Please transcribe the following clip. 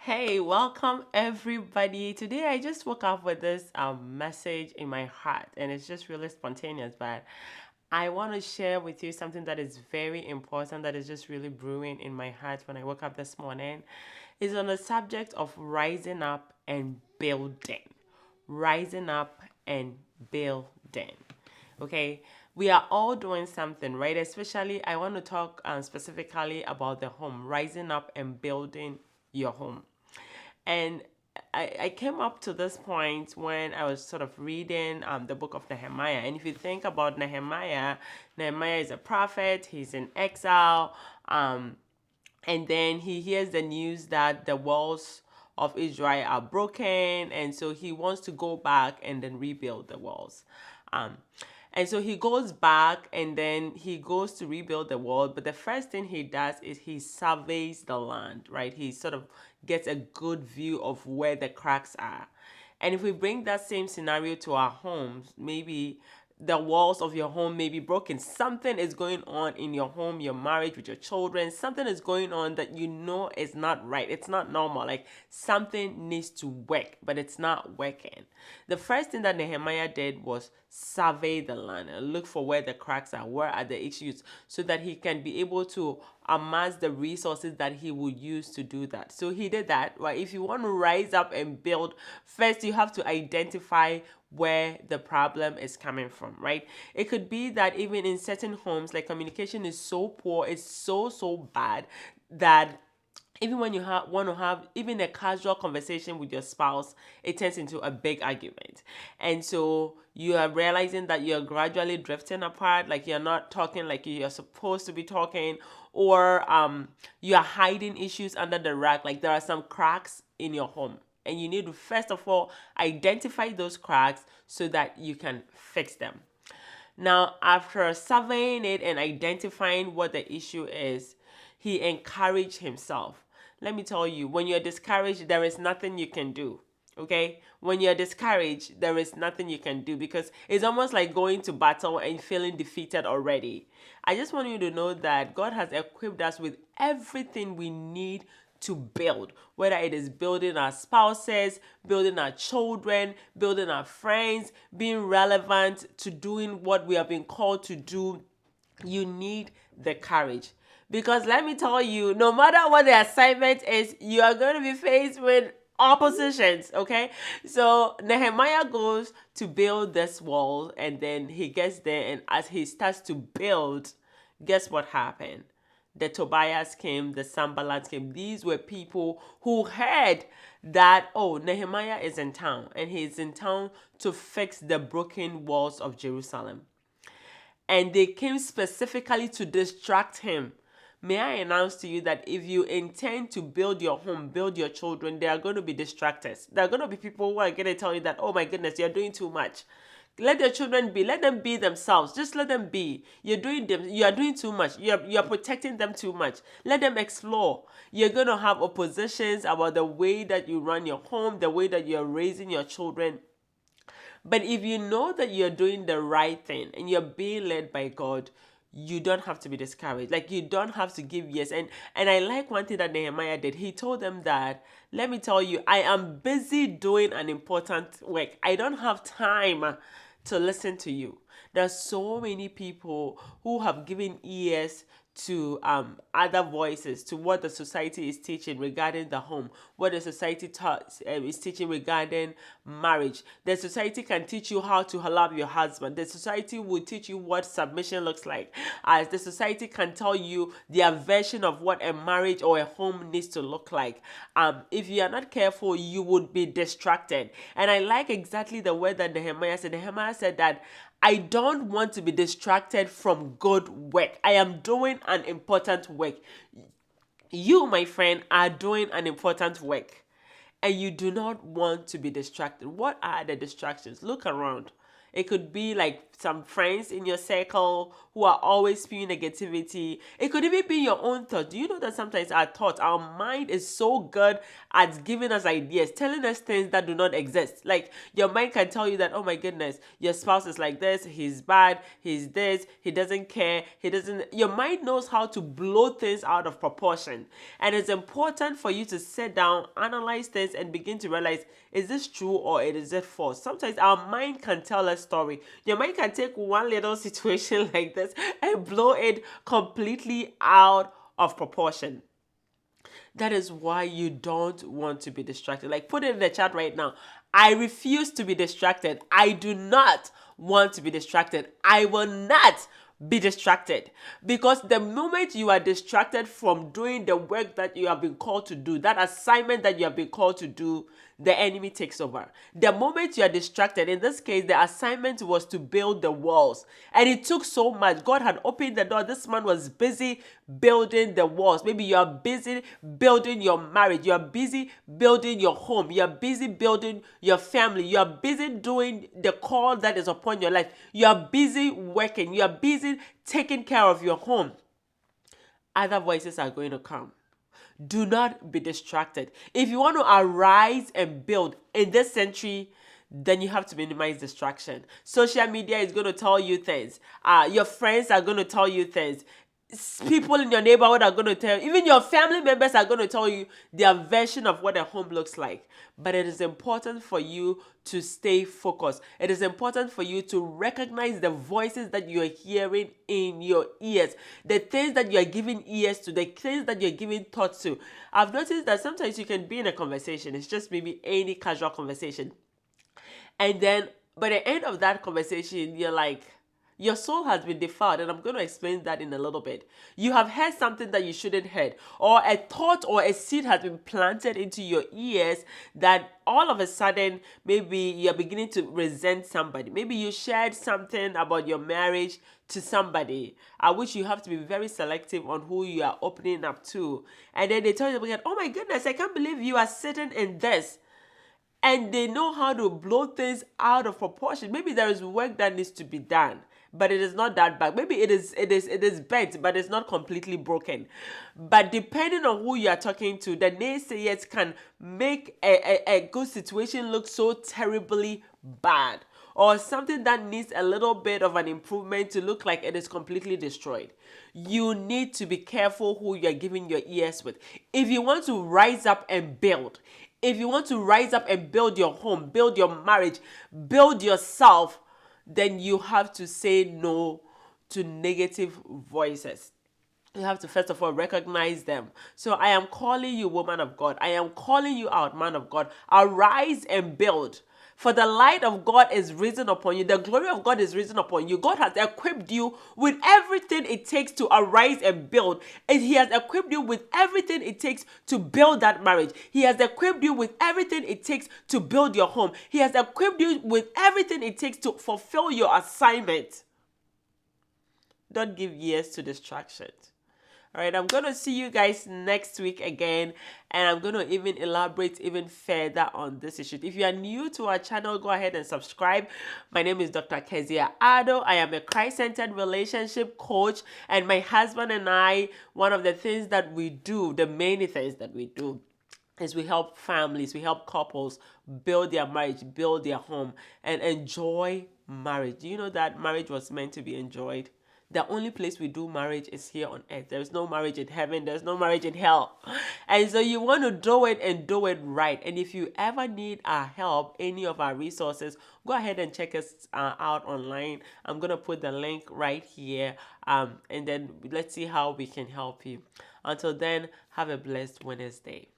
Hey, welcome everybody. Today I just woke up with this message in my heart and it's just really spontaneous, but I want to share with you something that is very important that is just really brewing in my heart when I woke up this morning. It's on the subject of rising up and building. Rising up and building. Okay, we are all doing something, right? Especially, I want to talk specifically about the home, rising up and building your home. And I came up to this point when I was sort of reading the book of Nehemiah. And if you think about Nehemiah, Nehemiah is a prophet, he's in exile, and then he hears the news that the walls of Israel are broken, and so he wants to go back and then rebuild the walls. Um, and so he goes back and then he goes to rebuild the wall. But the first thing he does is he surveys the land, right? He sort of gets a good view of where the cracks are. And if we bring that same scenario to our homes, maybe the walls of your home may be broken. Something is going on in your home, your marriage, with your children. Something is going on that you know is not right. It's not normal. Like something needs to work, but it's not working. The first thing that Nehemiah did was survey the land and look for where the cracks are, where are the issues, so that he can be able to amass the resources that he would use to do that. So he did that. Right? If you want to rise up and build, first you have to identify where the problem is coming from, right? It could be that even in certain homes, like communication is so poor, it's so bad that even when you want to have even a casual conversation with your spouse, it turns into a big argument. And so you are realizing that you're gradually drifting apart, like you're not talking like you're supposed to be talking, or you are hiding issues under the rug, like there are some cracks in your home. And you need to first of all identify those cracks so that you can fix them. Now, after surveying it and identifying what the issue is, he encouraged himself. Let me tell you, when you're discouraged, there is nothing you can do. Okay? When you're discouraged, there is nothing you can do because it's almost like going to battle and feeling defeated already. I just want you to know that God has equipped us with everything we need to build, whether it is building our spouses, building our children, building our friends, being relevant to doing what we have been called to do. You need the courage. Because let me tell you, no matter what the assignment is, you are going to be faced with oppositions, okay? So Nehemiah goes to build this wall and then he gets there, and as he starts to build, guess what happened? The Tobias came, the Sanballat came. These were people who heard that, oh, Nehemiah is in town and he's in town to fix the broken walls of Jerusalem. And they came specifically to distract him. May I announce to you that if you intend to build your home, build your children, there are going to be distractors. There are going to be people who are going to tell you that, oh my goodness, you're doing too much. Let your children be. Let them be themselves. Just let them be. You are doing too much. You're protecting them too much. Let them explore. You're going to have oppositions about the way that you run your home, the way that you're raising your children. But if you know that you're doing the right thing and you're being led by God, you don't have to be discouraged. Like you don't have to give yes. And I like one thing that Nehemiah did. He told them that, let me tell you, I am busy doing an important work. I don't have time to listen to you. There's so many people who have given ears to other voices, to what the society is teaching regarding the home, what the society is teaching regarding marriage. The society can teach you how to love your husband. The society will teach you what submission looks like. As the society can tell you their version of what a marriage or a home needs to look like. If you are not careful, you would be distracted. And I like exactly the word that Nehemiah said. Nehemiah said that I don't want to be distracted from good work. I am doing an important work. You, my friend, are doing an important work. And you do not want to be distracted. What are the distractions? Look around. It could be like some friends in your circle who are always spewing negativity. It could even be your own thought. Do you know that sometimes our thoughts, our mind is so good at giving us ideas, telling us things that do not exist. Like your mind can tell you that, oh my goodness, your spouse is like this, he's bad, he's this, he doesn't care, he doesn't. Your mind knows how to blow things out of proportion. And it's important for you to sit down, analyze things, and begin to realize, is this true or is it false? Sometimes our mind can tell a story. Your mind can take one little situation like this and blow it completely out of proportion. That is why you don't want to be distracted. Like, put it in the chat right now. I refuse to be distracted. I do not want to be distracted. I will not be distracted. Because the moment you are distracted from doing the work that you have been called to do, that assignment that you have been called to do, the enemy takes over. The moment you are distracted, in this case, the assignment was to build the walls. And it took so much. God had opened the door. This man was busy building the walls. Maybe you are busy building your marriage. You are busy building your home. You are busy building your family. You are busy doing the call that is upon your life. You are busy working. You are busy taking care of your home. Other voices are going to come. Do not be distracted. If you want to arise and build in this century, then you have to minimize distraction. Social media is going to tell you things. Your friends are going to tell you things. People in your neighborhood are going to tell you, even your family members are going to tell you their version of what a home looks like. But it is important for you to stay focused. It is important for you to recognize the voices that you are hearing in your ears, the things that you are giving ears to, the things that you're giving thoughts to. I've noticed that sometimes you can be in a conversation, it's just maybe any casual conversation, and then by the end of that conversation, you're like, your soul has been defiled, and I'm going to explain that in a little bit. You have heard something that you shouldn't heard, or a thought or a seed has been planted into your ears that all of a sudden, maybe you're beginning to resent somebody. Maybe you shared something about your marriage to somebody, which you have to be very selective on who you are opening up to. And then they tell you, oh my goodness, I can't believe you are sitting in this. And they know how to blow things out of proportion. Maybe there is work that needs to be done, but it is not that bad. Maybe it is bent, but it's not completely broken. But depending on who you are talking to, the naysayers can make a good situation look so terribly bad, or something that needs a little bit of an improvement to look like it is completely destroyed. You need to be careful who you're giving your ears with. If you want to rise up and build, if you want to rise up and build your home, build your marriage, build yourself, then you have to say no to negative voices. You have to first of all recognize them. So I am calling you, woman of God. I am calling you out, man of God. Arise and build. For the light of God is risen upon you. The glory of God is risen upon you. God has equipped you with everything it takes to arise and build. And He has equipped you with everything it takes to build that marriage. He has equipped you with everything it takes to build your home. He has equipped you with everything it takes to fulfill your assignment. Don't give ears to distractions. All right, I'm going to see you guys next week again, and I'm going to even elaborate even further on this issue. If you are new to our channel, go ahead and subscribe. My name is Dr. Kezia Ado. I am a Christ-centered relationship coach, and my husband and I, one of the things that we do, the main things that we do, is we help families, we help couples build their marriage, build their home, and enjoy marriage. Do you know that marriage was meant to be enjoyed? The only place we do marriage is here on earth. There's no marriage in heaven. There's no marriage in hell. And so you want to do it and do it right. And if you ever need our help, any of our resources, go ahead and check us out online. I'm going to put the link right here. And then let's see how we can help you. Until then, have a blessed Wednesday.